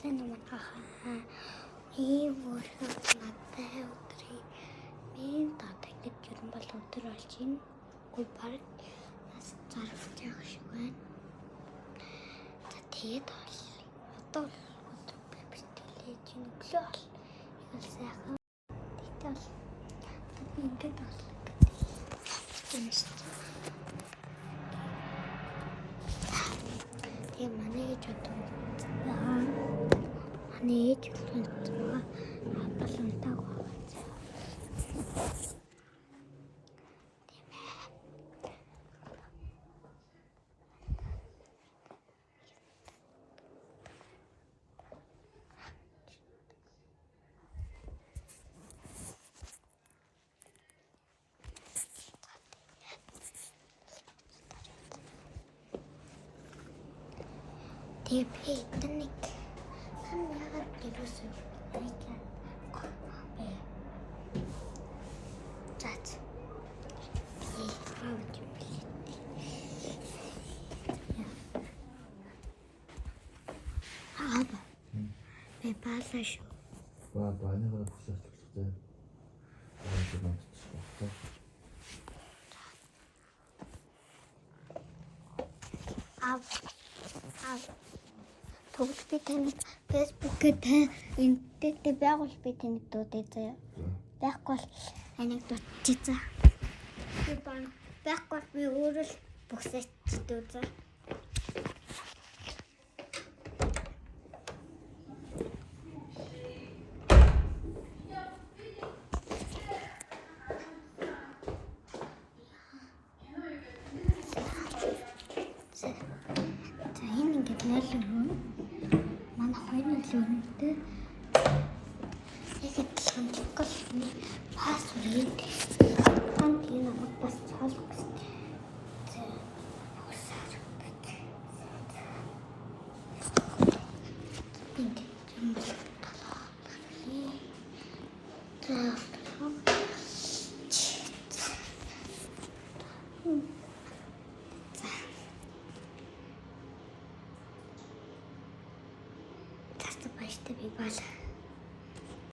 сайн юм хаа. Ийм өөрхөн надтай өдрий мен татаг гэж юм бол өдөр болж байна. Үгүй баг нас зарвч явах шиг байна. За тэгээд одоо өдөр бэлтгэлээ чинь өглөө бол их сайхан. Тэгтэл би ингээд боллоо. Тэгээ манай ээж одоо манай ээж болонтойгоо тэгээ би эднийг яагаад гэрөөсөө би баалаа шүү. Бааныгаа бүсэлтэлтэй. Тэгвэл би таныг Facebook-ээр энэтэй байгуул би таныг дуудъя заяа. Байхгүй бол таныг дуудчих. Би байхгүй би өөрөө л бүсэж дуудъя. Манай хоёрын лүрэнтэй яг адилхан чоколад пассворд хамт энэ намайг бас цаалах гэсэн. Бааштай би баалаа.